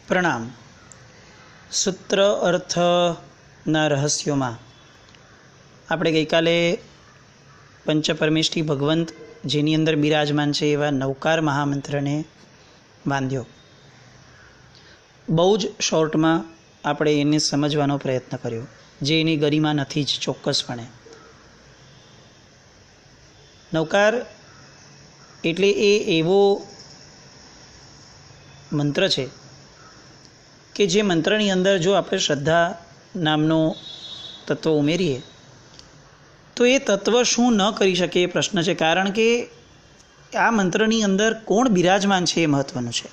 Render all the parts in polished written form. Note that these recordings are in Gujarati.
પ્રણામ. સૂત્ર અર્થના રહસ્યોમાં આપણે ગઈકાલે પંચપરમેષ્ઠી ભગવંત જેની અંદર બિરાજમાન છે એવા નવકાર મહામંત્રને બાંધ્યો. બહુ જ શોર્ટમાં આપણે એને સમજવાનો પ્રયત્ન કર્યો, જે એની ગરિમા નથી જ ચોક્કસપણે. નવકાર એટલે એ એવો મંત્ર છે કે જે મંત્રની અંદર જો આપણે શ્રદ્ધા નામનો તત્વ ઉમેરીએ તો એ તત્વ શું ન કરી શકે એ પ્રશ્ન છે. કારણ કે આ મંત્રની અંદર કોણ બિરાજમાન છે એ મહત્ત્વનું છે.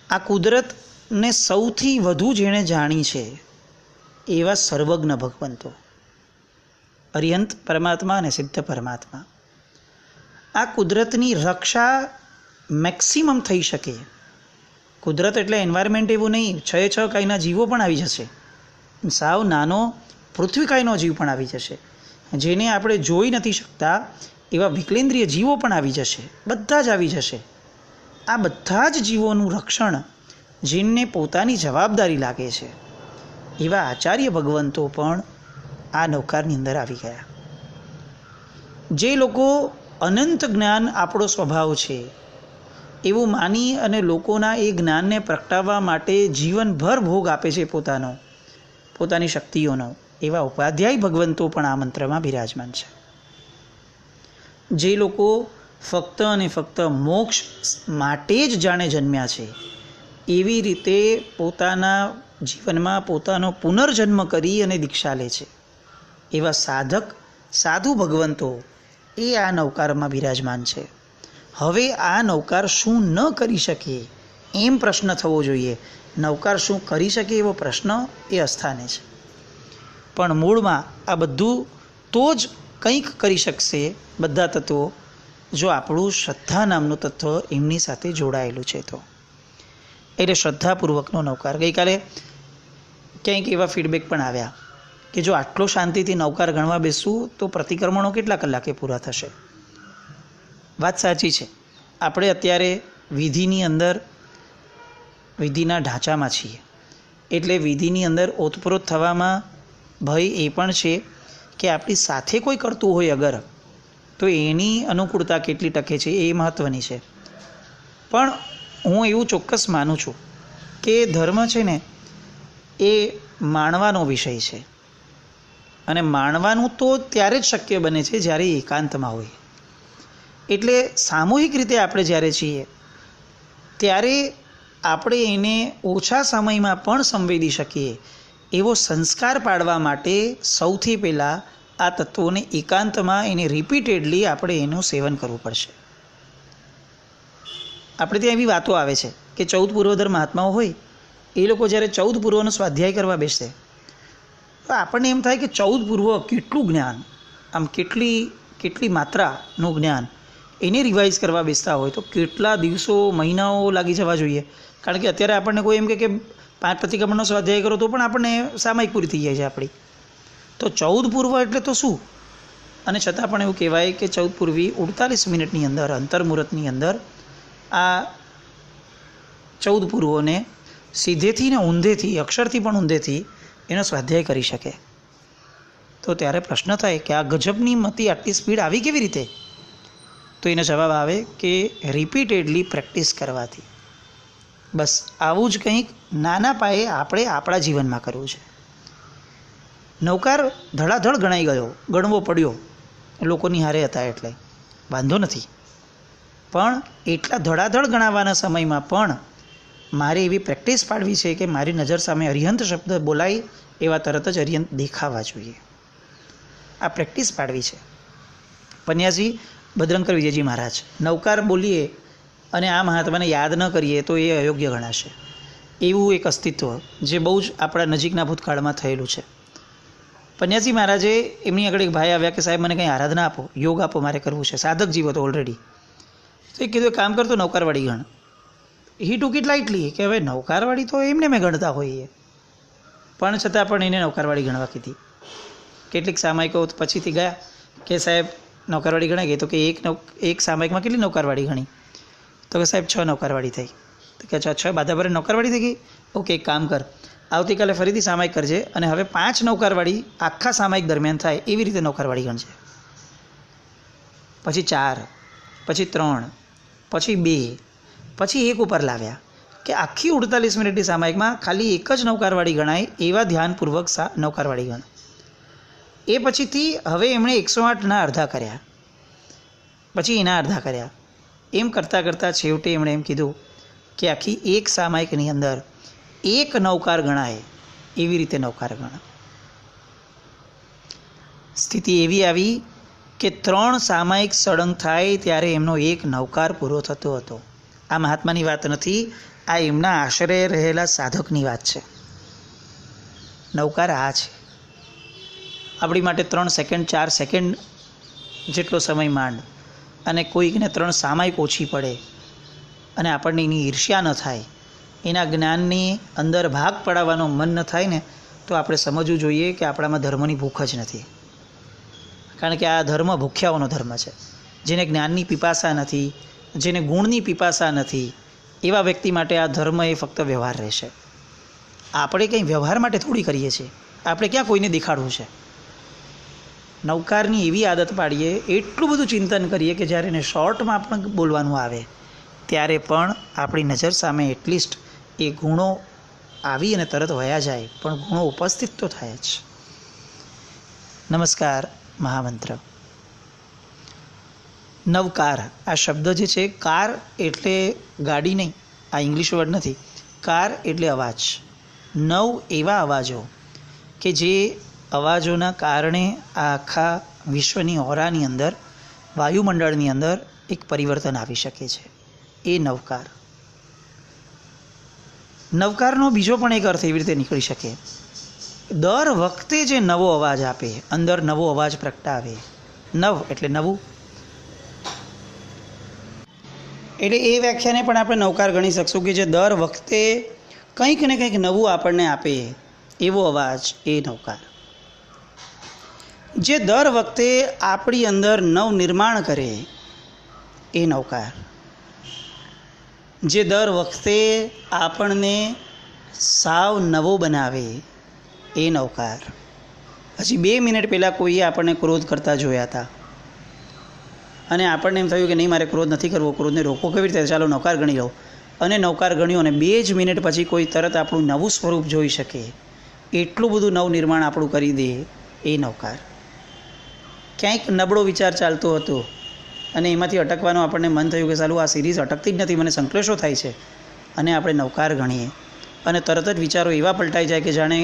આ કુદરતને સૌથી વધુ જેણે જાણી છે એવા સર્વજ્ઞ ભગવંતો, અરિહંત પરમાત્મા અને સિદ્ધ પરમાત્મા. આ કુદરતની રક્ષા મેક્સિમમ થઈ શકે. કુદરત એટલે એન્વાયરમેન્ટ એવું નહીં, 6 કાંઈના જીવો પણ આવી જશે, સાવ નાનો પૃથ્વી કાંઈનો જીવ પણ આવી જશે, જેને આપણે જોઈ નથી શકતા એવા વિકલેન્દ્રિય જીવો પણ આવી જશે, બધા જ આવી જશે. આ બધા જ જીવોનું રક્ષણ જેમને પોતાની જવાબદારી લાગે છે એવા આચાર્ય ભગવંતો પણ આ નવકારની અંદર આવી ગયા. જે લોકો અનંત જ્ઞાન આપણો સ્વભાવ છે એવું માની અને લોકોના એ જ્ઞાનને પ્રગટાવવા માટે જીવનભર ભોગ આપે છે પોતાની શક્તિઓનો, એવા ઉપાધ્યાય ભગવંતો પણ આ મંત્રમાં બિરાજમાન છે. જે લોકો ફક્ત અને ફક્ત મોક્ષ માટે જ જાણે જન્મ્યા છે, એવી રીતે પોતાના જીવનમાં પોતાનો પુનર્જન્મ કરી અને દીક્ષા લે છે, એવા સાધુ ભગવંતો એ આ નવકારમાં બિરાજમાન છે. હવે આ નવકાર શું ન કરી શકે એમ પ્રશ્ન થવો જોઈએ. નવકાર શું કરી શકે એવો પ્રશ્ન એ અસ્થાને છે. પણ મૂળમાં આ બધું તો જ કંઈક કરી શકશે બધા તત્વો, જો આપણું શ્રદ્ધા નામનું તત્વ એમની સાથે જોડાયેલું છે તો. એટલે શ્રદ્ધાપૂર્વકનો નવકાર. ગઈકાલે ક્યાંક એવા ફીડબેક પણ આવ્યા કે જો આટલો શાંતિથી નવકાર ગણવા બેસવું તો પ્રતિક્રમણો કેટલા કલાકે પૂરા થશે. વાત સાચી છે. આપણે અત્યારે વિધિની અંદર વિધિના ઢાંચામાં છીએ, એટલે વિધિની અંદર ઓતપ્રોત થવામાં ભય એ પણ છે કે આપણી સાથે કોઈ કરતું હોય અગર, તો એની અનુકૂળતા કેટલી ટકે છે એ મહત્ત્વની છે. પણ હું એવું ચોક્કસ માનું છું કે ધર્મ છે ને એ માણવાનો વિષય છે, અને માણવાનું તો ત્યારે જ શક્ય બને છે જ્યારે એકાંતમાં હોય. એટલે સામૂહિક રીતે આપણે જ્યારે છીએ ત્યારે આપણે એને ઓછા સમયમાં પણ સંવેદી શકીએ એવો સંસ્કાર પાડવા માટે સૌથી પહેલાં આ તત્વોને એકાંતમાં એને રિપીટેડલી આપણે એનું સેવન કરવું પડશે. આપણે ત્યાં એવી વાતો આવે છે કે 14 પૂર્વધર મહાત્માઓ હોય એ લોકો જ્યારે 14 પૂર્વનો સ્વાધ્યાય કરવા બેસે તો આપણને એમ થાય કે 14 પૂર્વ કેટલું જ્ઞાન, આમ કેટલી માત્રાનું જ્ઞાન એને રિવાઇઝ કરવા બેસતા હોય તો કેટલા દિવસો મહિનાઓ લાગી જવા જોઈએ. કારણ કે અત્યારે આપણને કોઈ એમ કે 5 પ્રતિક્રમણનો સ્વાધ્યાય કરો તો પણ આપણને સામાયિક પૂરી થઈ જાય છે આપણી. તો 14 પૂર્વ એટલે તો શું? અને છતાં પણ એવું કહેવાય કે 14 પૂર્વી 48 મિનિટની અંદર અંતર્મુહૂર્તની અંદર આ 14 પૂર્વોને સીધેથી ને ઊંધેથી, અક્ષરથી પણ ઊંધેથી એનો સ્વાધ્યાય કરી શકે. તો ત્યારે પ્રશ્ન થાય કે આ ગજબની મતી આટલી સ્પીડ આવી કેવી રીતે? તો એનો જવાબ આવે કે રિપીટેડલી પ્રેક્ટિસ કરવાથી. બસ આવું જ કંઈક નાના પાયે આપણે આપણા જીવનમાં કરવું છે. નવકાર ધડાધડ ગણાઈ ગયો, ગણવો પડ્યો, લોકોની હારે હતા એટલે વાંધો નથી. પણ એટલા ધડાધડ ગણાવવાના સમયમાં પણ મારે એવી પ્રેક્ટિસ પાડવી છે કે મારી નજર સામે અરિહંત શબ્દ બોલાય એવા તરત જ અરિહંત દેખાવા જોઈએ. આ પ્રેક્ટિસ પાડવી છે. પન્યાસી બદ્રંકર વિજયજી મહારાજ, નવકાર બોલીએ અને આ મહાત્માને યાદ ન કરીએ તો એ અયોગ્ય ગણાશે, એવું એક અસ્તિત્વ જે બહુ જ આપણા નજીકના ભૂતકાળમાં થયેલું છે. પન્યાસી મહારાજે એમની આગળ એક ભાઈ આવ્યા કે સાહેબ મને કંઈ આરાધના આપો, યોગ આપો, મારે કરવું છે. સાધક જીવ હતો ઓલરેડી. તો એ કીધું એક કામ કરતો નવકારવાળી ગણ. હી ટુક ઇટ લાઇટલી કે હવે નવકારવાળી તો એમને મેં ગણતા હોઈએ, પણ છતાં પણ એને નવકારવાળી ગણવા કીધી. કેટલીક સામાયિકો પછીથી ગયા કે સાહેબ નવકારવાળી ગણાઈ ગઈ, તો કે એક સામાયિકમાં કેટલી નવકારવાળી ગણી? તો કે સાહેબ 6 નવકારવાળી થઈ. તો કે અચ્છા 6 બાધાભરે નૌકારવાળી થઈ ગઈ, ઓકે એક કામ કર, આવતીકાલે ફરીથી સામાયિક કરજે અને હવે 5 નૌકારવાળી આખા સામાયિક દરમિયાન થાય એવી રીતે નૌકારવાળી ગણજે. પછી 4, પછી 3, પછી 2, પછી 1 ઉપર લાવ્યા કે આખી 48 મિનિટની સામાયિકમાં ખાલી એક જ નૌકારવાળી ગણાય એવા ધ્યાનપૂર્વક નૌકારવાળી ગણ. એ પછીથી હવે એમણે 108ના અડધા કર્યા, પછી એના અડધા કર્યા. એમ કરતાં કરતાં છેવટે એમણે એમ કીધું કે આખી એક સામાયિકની અંદર એક નૌકાર ગણાય એવી રીતે નૌકાર ગણ. સ્થિતિ એવી આવી કે 3 સામાયિક સળંગ થાય ત્યારે એમનો એક નૌકાર પૂરો થતો હતો. આ મહાત્માની વાત નથી, આ એમના આશરે રહેલા સાધકની વાત છે. નૌકાર આ છે. આપણી માટે 3 સેકન્ડ 4 સેકન્ડ જેટલો સમય માંડ અને કોઈકને 3 સામાયિક ઓછી પડે અને આપણને એની ઈર્ષ્યા ન થાય, એના જ્ઞાનની અંદર ભાગ પડાવવાનો મન ન થાય ને, તો આપણે સમજવું જોઈએ કે આપણામાં ધર્મની ભૂખ જ નથી. કારણ કે આ ધર્મ ભૂખ્યાઓનો ધર્મ છે. જેને જ્ઞાનની પીપાસા નથી, જેને ગુણની પીપાસા નથી, એવા વ્યક્તિ માટે આ ધર્મ એ ફક્ત વ્યવહાર રહેશે. આપણે કંઈ વ્યવહાર માટે થોડી કરીએ છીએ, આપણે ક્યાં કોઈને દેખાડવું છે. નૌકારની એવી આદત પાડીએ, એટલું બધું ચિંતન કરીએ કે જ્યારે એને શોર્ટમાં પણ બોલવાનું આવે ત્યારે પણ આપણી નજર સામે એટલીસ્ટ એ ગુણો આવી અને તરત વયા જાય, પણ ગુણો ઉપસ્થિત તો થાય જ. નમસ્કાર. મહામંત્ર. નવકાર આ શબ્દ જે છે, કાર એટલે ગાડી નહીં, આ ઇંગ્લિશ વર્ડ નથી. કાર એટલે અવાજ. નવ એવા અવાજો કે જે અવાજોના કારણે આ આખા વિશ્વની ઓરાની અંદર, વાયુમંડળની અંદર એક પરિવર્તન આવી શકે છે, એ નવકાર. નવકારનો બીજો પણ એક અર્થ એવી રીતે નીકળી શકે, દર વખતે જે નવો અવાજ આપે, અંદર નવો અવાજ પ્રગટાવે. નવ એટલે નવું, એટલે એ વ્યાખ્યાને પણ આપણે નવકાર ગણી શકશું કે જે દર વખતે કંઈક ને કંઈક નવું આપણને આપે એવો અવાજ, એ નવકાર. જે દર વખતે આપણી અંદર નવનિર્માણ કરે એ નવકાર. જે દર વખતે આપણને સાવ નવો બનાવે એ નવકાર. હજી 2 મિનિટ પહેલાં કોઈએ આપણને ક્રોધ કરતા જોયા હતા અને આપણને એમ થયું કે નહીં, મારે ક્રોધ નથી કરવો, ક્રોધને રોકવો કેવી રીતે, ચાલો નવકાર ગણી લો. અને નવકાર ગણ્યો અને 2 જ મિનિટ પછી કોઈ તરત આપણું નવું સ્વરૂપ જોઈ શકે, એટલું બધું નવનિર્માણ આપણું કરી દે એ નવકાર. ક્યાંક નબળો વિચાર ચાલતો હતો અને એમાંથી અટકવાનું આપણને મન થયું કે ચાલું આ સિરીઝ અટકતી જ નથી, મને સંકલેશો થાય છે, અને આપણે નવકાર ગણીએ અને તરત જ વિચારો એવા પલટાઈ જાય કે જાણે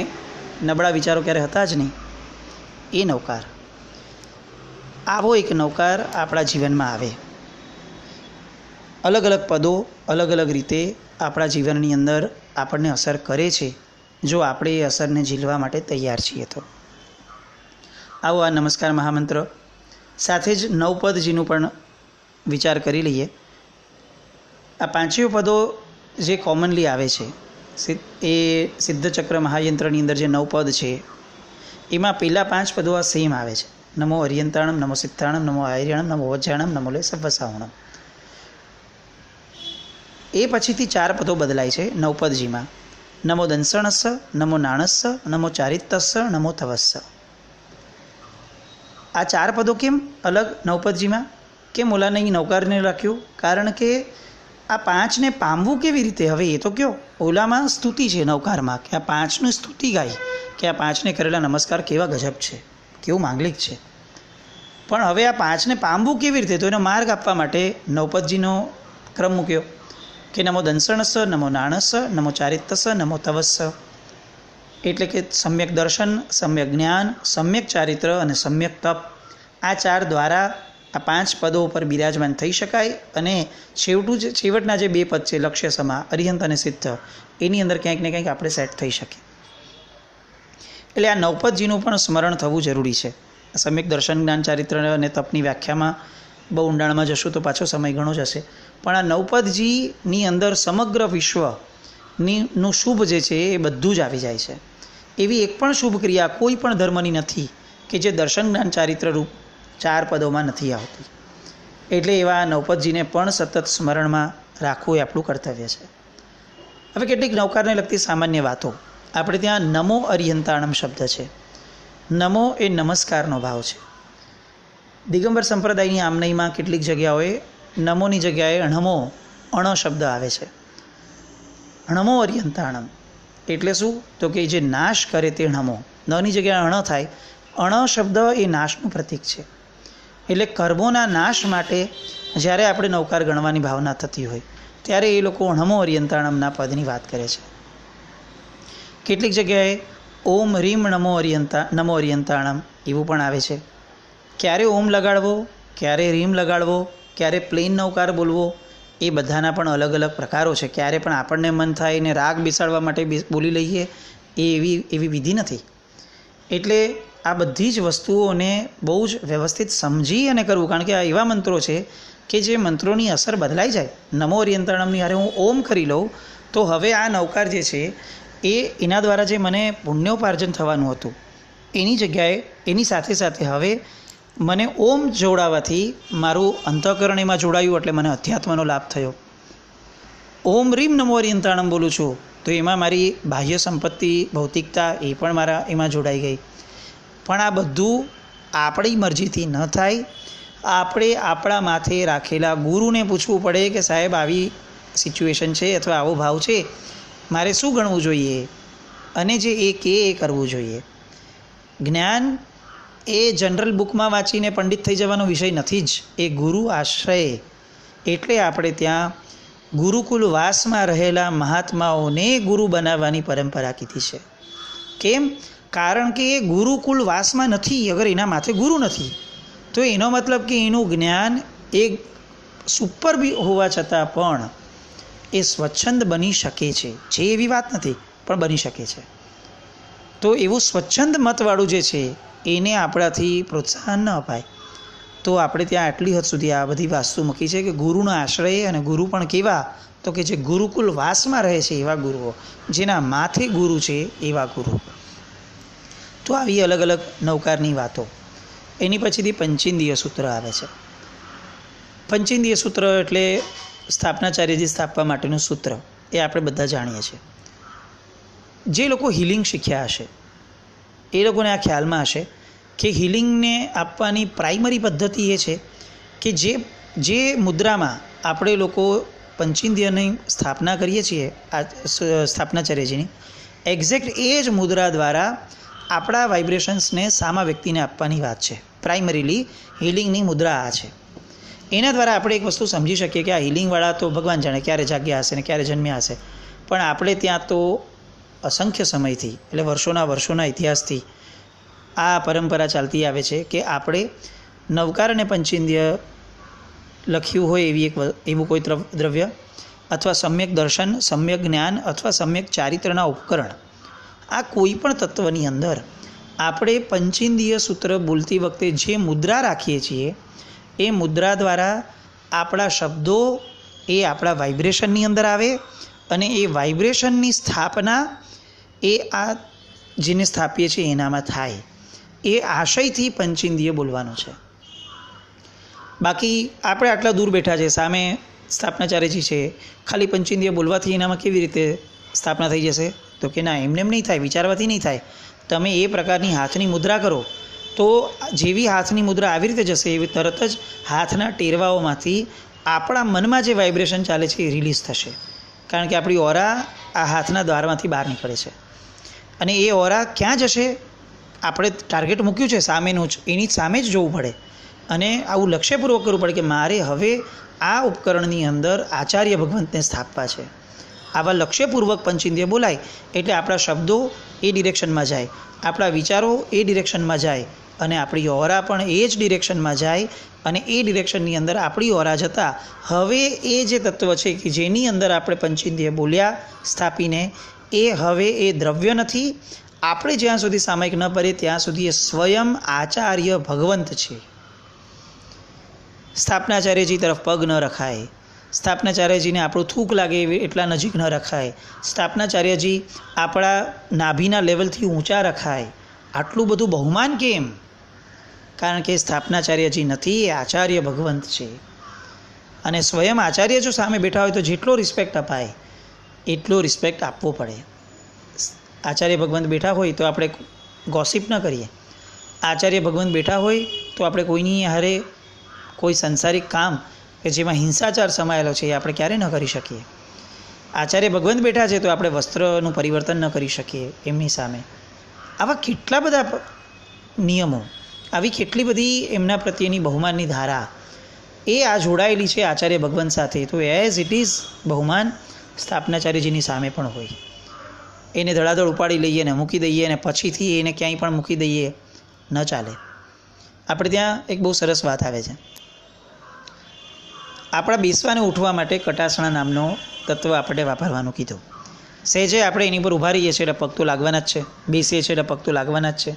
નબળા વિચારો ક્યારે હતા જ નહીં, એ નવકાર. આવો એક નવકાર આપણા જીવનમાં આવે. અલગ અલગ પદો અલગ અલગ રીતે આપણા જીવનની અંદર આપણને અસર કરે છે, જો આપણે એ અસરને ઝીલવા માટે તૈયાર છીએ તો. આવો આ નમસ્કાર મહામંત્ર સાથે જ નવપદજીનું પણ વિચાર કરી લઈએ. આ 5 પદો જે કોમનલી આવે છે, એ સિદ્ધચક્ર મહાયંત્રની અંદર જે 9 પદ છે, એમાં પહેલાં 5 પદો આ સેમ આવે છે. નમો અરિયંતાણમ, નમો સિદ્ધાણમ, નમો આયર્યાણમ, નમો વજ્જાણમ, નમો લે સવ્વસાવણમ. એ પછીથી 4 પદો બદલાય છે નવપદજીમાં. નમો દંસણસ્સ, નમો નાણસ્સ, નમો ચારિત્તસ્સ, નમો તવસ્સ. આ 4 પદો કેમ અલગ નવપદજીમાં, કેમ ઓલા નહીં નવકારને રાખ્યું? કારણ કે આ 5ને પામવું કેવી રીતે? હવે એ તો કયો, ઓલામાં સ્તુતિ છે નવકારમાં, કે આ 5ની સ્તુતિ ગાઈ કે આ 5ને કરેલા નમસ્કાર કેવા ગજબ છે, કેવું માંગલિક છે. પણ હવે આ 5ને પામવું કેવી રીતે, તો એનો માર્ગ આપવા માટે નવપદજીનો ક્રમ મૂક્યો કે નમો દંસણસ્સ, નમો નાણસ્સ, નમો ચારિત્તસ્સ, નમો તવસ્સ. એટલે કે સમ્યક દર્શન, સમ્યક જ્ઞાન, સમ્યક ચારિત્ર અને સમ્યક તપ, આ 4 દ્વારા આ 5 પદો ઉપર બિરાજમાન થઈ શકાય અને છેવટના જે 2 પદ છે લક્ષ્ય સમા, અરિહંત અને સિદ્ધ, એની અંદર ક્યાંક ને ક્યાંક આપણે સેટ થઈ શકીએ. એટલે આ નવપદજીનું પણ સ્મરણ થવું જરૂરી છે. સમ્યક દર્શન, જ્ઞાન, ચારિત્ર અને તપની વ્યાખ્યામાં બહુ ઊંડાણમાં જશું તો પાછો સમય ઘણો જશે. પણ આ નવપદજીની અંદર સમગ્ર વિશ્વનું શુભ જે છે એ બધું જ આવી જાય છે. એવી એક પણ શુભ ક્રિયા કોઈ પણ ધર્મની નથી કે જે દર્શન, જ્ઞાન, ચારિત્ર રૂપ 4 પદોમાં નથી આવતી. એટલે એવા નવપદજીને પણ સતત સ્મરણમાં રાખવું એ આપણું કર્તવ્ય છે. હવે કેટલીક નૌકારને લગતી સામાન્ય વાતો. આપણે ત્યાં નમો અરિયંતાણમ શબ્દ છે. નમો એ નમસ્કારનો ભાવ છે. દિગંબર સંપ્રદાયની આમનઈમાં કેટલીક જગ્યાઓએ નમોની જગ્યાએ અણમો અણ શબ્દ આવે છે. અણમો અરિયંતાણમ એટલે શું? તો કે જે નાશ કરે તે નમો. નની જગ્યાએ અણ થાય. અણ શબ્દ એ નાશનું પ્રતીક છે. એટલે કર્મોના નાશ માટે જ્યારે આપણે નૌકાર ગણવાની ભાવના થતી હોય ત્યારે એ લોકો નમો અરિયંતાણમના પદની વાત કરે છે. કેટલીક જગ્યાએ ઓમ રીમ નમો અરિયંતાણમ એવું પણ આવે છે. ક્યારે ઓમ લગાડવો, ક્યારે રીમ લગાડવો, ક્યારે પ્લેન નૌકાર બોલવો, એ બધાના પણ અલગ અલગ પ્રકારો છે. ક્યારે પણ આપણને મન થાય ને રાગ બેસાડવા માટે બોલી લઈએ એ એવી વિધિ નથી. એટલે આ બધી જ વસ્તુઓને બહુ જ વ્યવસ્થિત સમજી અને કરવું, કારણ કે આ એવા મંત્રો છે કે જે મંત્રોની અસર બદલાઈ જાય. નમો અરિયંતાણમની હારે હું ઓમ કરી લઉં તો હવે આ નૌકાર જે છે એના દ્વારા જે મને પુણ્યોપાર્જન થવાનું હતું એની જગ્યાએ એની સાથે સાથે હવે મને ઓમ જોડાવાથી મારું અંતઃકરણ એમાં જોડાયું, એટલે મને અધ્યાત્મનો લાભ થયો. ઓમ રીમ નમો અરિયંતાણમ બોલું છું તો એમાં મારી બાહ્ય સંપત્તિ, ભૌતિકતા એ પણ મારા એમાં જોડાઈ ગઈ. પણ આ બધું આપણી મરજીથી ન થાય. આપણે આપણા માથે રાખેલા ગુરુને પૂછવું પડે કે સાહેબ આવી સિચ્યુએશન છે અથવા આવો ભાવ છે, મારે શું ગણવું જોઈએ, અને જે એ કે એ કરવું જોઈએ. જ્ઞાન એ જનરલ બુકમાં વાંચીને પંડિત થઈ જવાનો વિષય નથી જ, એ ગુરુ આશ્રય. એટલે આપણે ત્યાં ગુરુકુલ વાસમાં રહેલા મહાત્માઓને ગુરુ બનાવવાની પરંપરા કીધી છે. કેમ? કારણ કે એ ગુરુકુલ વાસમાં નથી. અગર એના માથે ગુરુ નથી તો એનો મતલબ કે એનું જ્ઞાન એ સુપર બી હોવા છતાં પણ એ સ્વચ્છંદ બની શકે છે. જે એવી વાત નથી, પણ બની શકે છે. તો એવું સ્વચ્છંદ મતવાળું જે છે એને આપણાથી પ્રોત્સાહન ન અપાય. તો આપણે ત્યાં આટલી હદ સુધી આ બધી વાસ્તુ મૂકી છે કે ગુરુનો આશ્રય, અને ગુરુ પણ કેવા, તો કે જે ગુરુકુલ વાસમાં રહે છે એવા ગુરુઓ, જેના માથે ગુરુ છે એવા ગુરુ. તો આવી અલગ અલગ નૌકારની વાતો. એની પછીથી પંચેન્દ્રિય સૂત્ર આવે છે. પંચેન્દ્રિય સૂત્ર એટલે સ્થાપનાચાર્યજી સ્થાપવા માટેનું સૂત્ર. એ આપણે બધા જાણીએ છીએ. જે લોકો હિલિંગ શીખ્યા હશે એ લોકોને આ ખ્યાલમાં હશે કે હિલિંગને આપવાની પ્રાઇમરી પદ્ધતિ એ છે કે જે મુદ્રામાં આપણે લોકો પંચેન્દ્રિયની સ્થાપના કરીએ છીએ, આ સ્થાપનાચાર્યજીની, એક્ઝેક્ટ એ જ મુદ્રા દ્વારા આપણા વાઇબ્રેશન્સને સામા વ્યક્તિને આપવાની વાત છે. પ્રાઇમરીલી હિલિંગની મુદ્રા આ છે. એના દ્વારા આપણે એક વસ્તુ સમજી શકીએ કે આ હિલિંગવાળા તો ભગવાન જાણે ક્યારે જાગ્યા હશે ને ક્યારે જન્મ્યા હશે. પણ આપણે ત્યાં તો અસંખ્ય સમયથી, એટલે વર્ષોના ઇતિહાસથી આ પરંપરા ચાલતી આવે છે કે આપણે નવકાર અને પંચેન્દ્રિય લખ્યું હોય એવું કોઈ દ્રવ્ય, અથવા સમ્યક દર્શન, સમ્યક જ્ઞાન અથવા સમ્યક ચારિત્રના ઉપકરણ, આ કોઈ પણ તત્વની અંદર આપણે પંચેન્દ્રિય સૂત્ર બોલતી વખતે જે મુદ્રા રાખીએ છીએ એ મુદ્રા દ્વારા આપણા શબ્દો એ આપણા વાઇબ્રેશનની અંદર આવે, અને એ વાઇબ્રેશનની સ્થાપના એ આ જેને સ્થાપીએ છીએ એનામાં થાય. એ આશયથી પંચેન્દ્રિય બોલવાનું છે. બાકી આપણે આટલા દૂર બેઠા છે, સામે સ્થાપનાચાર્યજી છે, ખાલી પંચેન્દ્રિય બોલવાથી એનામાં કેવી રીતે સ્થાપના થઈ જશે? તો કે ના, એમને નહીં થાય, વિચારવાથી નહીં થાય. તમે એ પ્રકારની હાથની મુદ્રા કરો તો જેવી હાથની મુદ્રા આવી રીતે જશે એવી તરત જ હાથના ટેરવાઓમાંથી આપણા મનમાં જે વાઇબ્રેશન ચાલે છે એ રિલીઝ થશે. કારણ કે આપણી ઓરા આ હાથના દ્વારમાંથી બહાર નીકળે છે. અને એ ઓરા ક્યાં જશે? આપણે ટાર્ગેટ મૂક્યું છે સામેનું જ, એની સામે જ જોવું પડે અને આવું લક્ષ્યપૂર્વક કરવું પડે કે મારે હવે આ ઉપકરણની અંદર આચાર્ય ભગવંતને સ્થાપવા છે. આવા લક્ષ્યપૂર્વક પંચેન્દ્રિય બોલાય એટલે આપણા શબ્દો એ ડિરેક્શનમાં જાય, આપણા વિચારો એ ડિરેક્શનમાં જાય, અને આપણી ઓરા પણ એ જ ડિરેક્શનમાં જાય. અને એ ડિરેક્શનની અંદર આપણી ઓરા જતાં હવે એ જે તત્વ છે કે જેની અંદર આપણે પંચેન્દ્રિય બોલ્યા સ્થાપીને, એ હવે એ દ્રવ્ય નથી. આપણે જ્યાં સુધી સામાયિક ન કરીએ ત્યાં સુધી એ સ્વયં આચાર્ય ભગવંત છે. સ્થાપનાચાર્યજી તરફ પગ ન રખાય, સ્થાપનાચાર્યજીને આપણું થૂક લાગે એટલા નજીક ન રખાય, સ્થાપનાચાર્યજી આપણા નાભીના લેવલથી ઊંચા રખાય. આટલું બધું બહુમાન કેમ? કારણ કે સ્થાપનાચાર્યજી નથી, એ આચાર્ય ભગવંત છે. અને સ્વયં આચાર્ય જો સામે બેઠા હોય તો જેટલો રિસ્પેક્ટ અપાય એટલો રિસ્પેક્ટ આપવો પડે. આચાર્ય ભગવંત બેઠા હોય તો આપણે ગોસિપ ન કરીએ. આચાર્ય ભગવંત બેઠા હોય તો આપણે કોઈની હારે કોઈ સંસારિક કામ કે જેમાં હિંસાચાર સમાયેલો છે એ આપણે ક્યારેય ન કરી શકીએ. આચાર્ય ભગવંત બેઠા છે તો આપણે વસ્ત્રનું પરિવર્તન ન કરી શકીએ એમની સામે. આવા કેટલા બધા નિયમો, આવી કેટલી બધી એમના પ્રત્યેની બહુમાનની ધારા એ આ જોડાયેલી છે આચાર્ય ભગવંત સાથે. તો એઝ ઇટ ઇઝ બહુમાન સ્થાપનાચાર્યજીની સામે પણ હોય. એને ધડાધડ ઉપાડી લઈએ ને મૂકી દઈએ ને પછીથી એને ક્યાંય પણ મૂકી દઈએ ન ચાલે. આપણે ત્યાં એક બહુ સરસ વાત આવે છે. આપણા બેસવાને ઉઠવા માટે કટાસણા નામનો તત્વ આપણે વાપરવાનું કીધું. સહેજે આપણે એની પર ઊભા રહીએ છીએ એટલે પગ તો લાગવાના જ છે, બેસીએ છીએ એટલે પગ તો લાગવાના જ છે.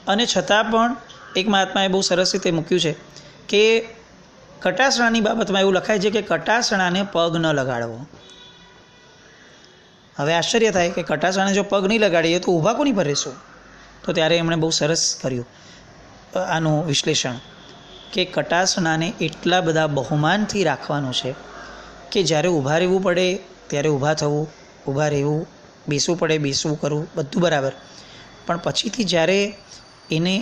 અને છતાં પણ એક મહાત્માએ બહુ સરસ રીતે મૂક્યું છે કે કટાસણાની બાબતમાં એવું લખાય છે કે કટાસણાને પગ ન લગાડવો. હવે આશ્ચર્ય થાય કે કટાસણાને જો પગ નહીં લગાડીએ તો ઊભા કોની પર રહેશું? તો ત્યારે એમણે બહુ સરસ કર્યું આનું વિશ્લેષણ કે કટાસણાને એટલા બધા બહુમાનથી રાખવાનું છે કે જ્યારે ઊભા રહેવું પડે ત્યારે ઊભા થવું, ઊભા રહેવું, બેસવું પડે બેસવું કરવું, બધું બરાબર. પણ પછીથી જ્યારે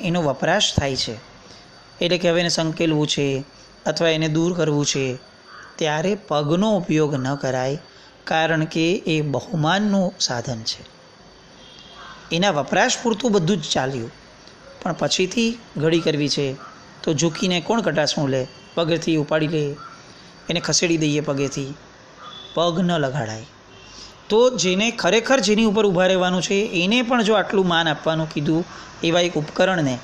એનો વપરાશ થાય છે, એટલે કે હવે એને સંકેલવું છે અથવા એને દૂર કરવું છે, ત્યારે પગનો ઉપયોગ ન કરાય. કારણ કે એ બહુમાનનું સાધન છે. એના વપરાશ પૂરતું બધું જ ચાલ્યું, પણ પછીથી ઘડી કરવી છે તો ઝૂકીને કોણ કટાસણું લે? પગેથી ઉપાડી લે, એને ખસેડી દઈએ પગેથી. પગ ન લગાડાય. તો જેને ખરેખર જેની ઉપર ઊભા રહેવાનું છે એને પણ જો આટલું માન આપવાનું કીધું એવા એક ઉપકરણને,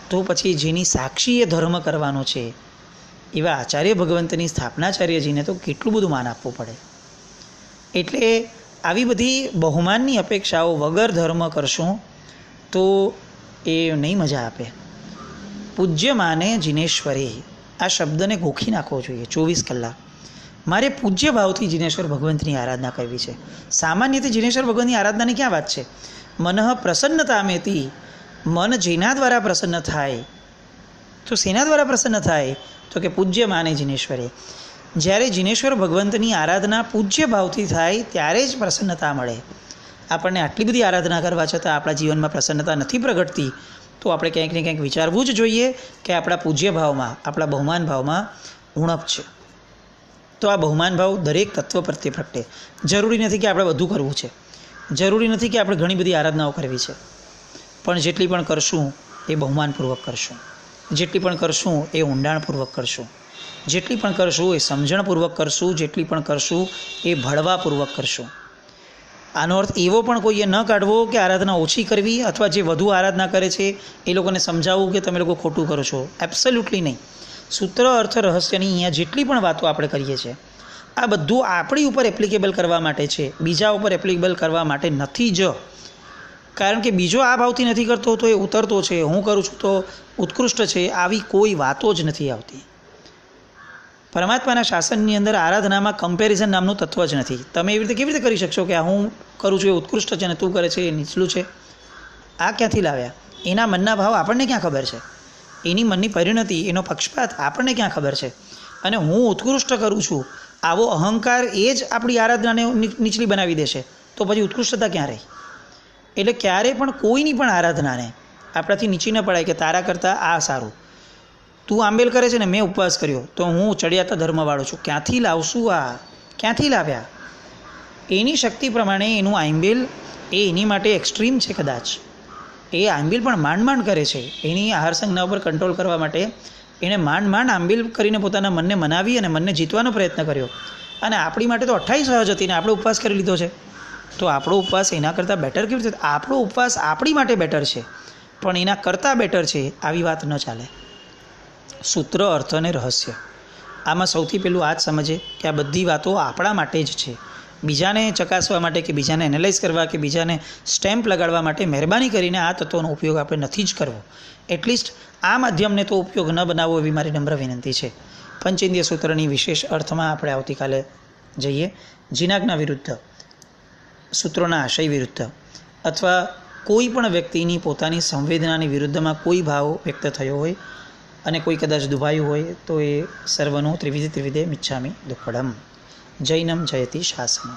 તો પછી જેની સાક્ષી એ ધર્મ કરવાનો છે એવા આચાર્ય ભગવંતની સ્થાપનાચાર્યજીને તો કેટલું બધું માન આપવું પડે. એટલે આવી બધી બહુમાનની અપેક્ષાઓ વગર ધર્મ કરશું તો એ નહીં મજા આપે. પૂજ્ય માને જિનેશ્વરે, આ શબ્દને ગોખી નાખવો જોઈએ 24 કલાક. મારે પૂજ્ય ભાવથી જિનેશ્વર ભગવંતની આરાધના કરવી છે. સામાન્યથી જિનેશ્વર ભગવંતની આરાધનાની ક્યાં વાત છે? મનઃ પ્રસન્નતામેતી, મન જેના દ્વારા પ્રસન્ન થાય. તો શેના દ્વારા પ્રસન્ન થાય? તો કે પૂજ્ય માને જિનેશ્વરે. જ્યારે જિનેશ્વર ભગવંતની આરાધના પૂજ્ય ભાવથી થાય ત્યારે જ પ્રસન્નતા મળે. આપણને આટલી બધી આરાધના કરવા છતાં આપણા જીવનમાં પ્રસન્નતા નથી પ્રગટતી, તો આપણે ક્યાંક ને ક્યાંક વિચારવું જ જોઈએ કે આપણા પૂજ્ય ભાવમાં, આપણા બહુમાન ભાવમાં ઉણપ છે. તો આ બહુમાન ભાવ દરેક તત્વ પ્રત્યે પ્રગટે. જરૂરી નથી કે આપણે બધું કરવું છે, જરૂરી નથી કે આપણે ઘણી બધી આરાધનાઓ કરવી છે, પણ જેટલી પણ કરશું એ બહુમાનપૂર્વક કરશું, જેટલી પણ કરશું એ ઊંડાણપૂર્વક કરશું, જેટલી પણ કરશું એ સમજણપૂર્વક કરશું, જેટલી પણ કરશું એ ભળવાપૂર્વક કરશું. આનો અર્થ એવો પણ કોઈએ ન કાઢવો કે આરાધના ઓછી કરવી અથવા જે વધુ આરાધના કરે છે એ લોકોને સમજાવવું કે તમે લોકો ખોટું કરો છો. એબ્સોલ્યુટલી નહીં. સૂત્ર અર્થ રહસ્યની અહીંયા જેટલી પણ વાતો આપણે કરીએ છીએ આ બધું આપણી ઉપર એપ્લિકેબલ કરવા માટે છે, બીજા ઉપર એપ્લિકેબલ કરવા માટે નથી જ. કારણ કે બીજો આ ભાવથી નથી કરતો તો એ ઉતરતો છે, હું કરું છું તો ઉત્કૃષ્ટ છે, આવી કોઈ વાતો જ નથી આવતી. પરમાત્માના શાસનની અંદર આરાધનામાં કમ્પેરિઝન નામનું તત્વ જ નથી. તમે એવી રીતે કેવી રીતે કરી શકશો કે આ હું કરું છું એ ઉત્કૃષ્ટ છે અને તું કરે છે એ નીચલું છે? આ ક્યાંથી લાવ્યા? એના મનના ભાવ આપણને ક્યાં ખબર છે? એની મનની પરિણતિ, એનો પક્ષપાત આપણને ક્યાં ખબર છે? અને હું ઉત્કૃષ્ટ કરું છું આવો અહંકાર એ જ આપણી આરાધનાને નીચલી બનાવી દેશે. તો પછી ઉત્કૃષ્ટતા ક્યાં રહી? એટલે ક્યારેય પણ કોઈની પણ આરાધનાને આપણાથી નીચી ન પડાય કે તારા કરતાં આ સારું. તું આંબેલ કરે છે ને મેં ઉપવાસ કર્યો તો હું ચડિયાતા ધર્મવાળો છું. ક્યાંથી લાવશું? આ ક્યાંથી લાવ્યા? એની શક્તિ પ્રમાણે એનું આંબેલ એ એની માટે એક્સ્ટ્રીમ છે. કદાચ એ આંબેલ પણ માંડ કરે છે. એની આહાર સંજ્ઞા ઉપર કંટ્રોલ કરવા માટે એણે માંડ આંબેલ કરીને પોતાના મનને મનાવી અને મનને જીતવાનો પ્રયત્ન કર્યો. અને આપણી માટે તો 28 સહજ હતી ને આપણે ઉપવાસ કરી લીધો છે. તો આપણો ઉપવાસ એના કરતાં બેટર કેવી રીતે? આપણો ઉપવાસ આપણી માટે બેટર છે પણ એના કરતાં બેટર છે આવી વાત ન ચાલે. સૂત્ર, અર્થ અને રહસ્ય, આમાં સૌથી પહેલું આ જ સમજે કે આ બધી વાતો આપણા માટે જ છે. બીજાને ચકાસવા માટે કે બીજાને એનાલાઇઝ કરવા કે બીજાને સ્ટેમ્પ લગાડવા માટે મહેરબાની કરીને આ તત્વોનો ઉપયોગ આપણે નથી જ કરવો. એટલીસ્ટ આ માધ્યમને તો ઉપયોગ ન બનાવવો એવી મારી નમ્ર વિનંતી છે. પંચેન્દ્રિય સૂત્રની વિશેષ અર્થમાં આપણે આવતીકાલે જઈએ. જીનાગના વિરુદ્ધ, સૂત્રોના આશય વિરુદ્ધ અથવા કોઈ પણ વ્યક્તિની પોતાની સંવેદનાની વિરુદ્ધમાં કોઈ ભાવ વ્યક્ત થયો હોય અને કોઈ કદાચ દુભાયું હોય તો એ સર્વનું ત્રિવિધે મિચ્છામિ દુક્કડમ. જૈનમ જયતિ શાસનમ.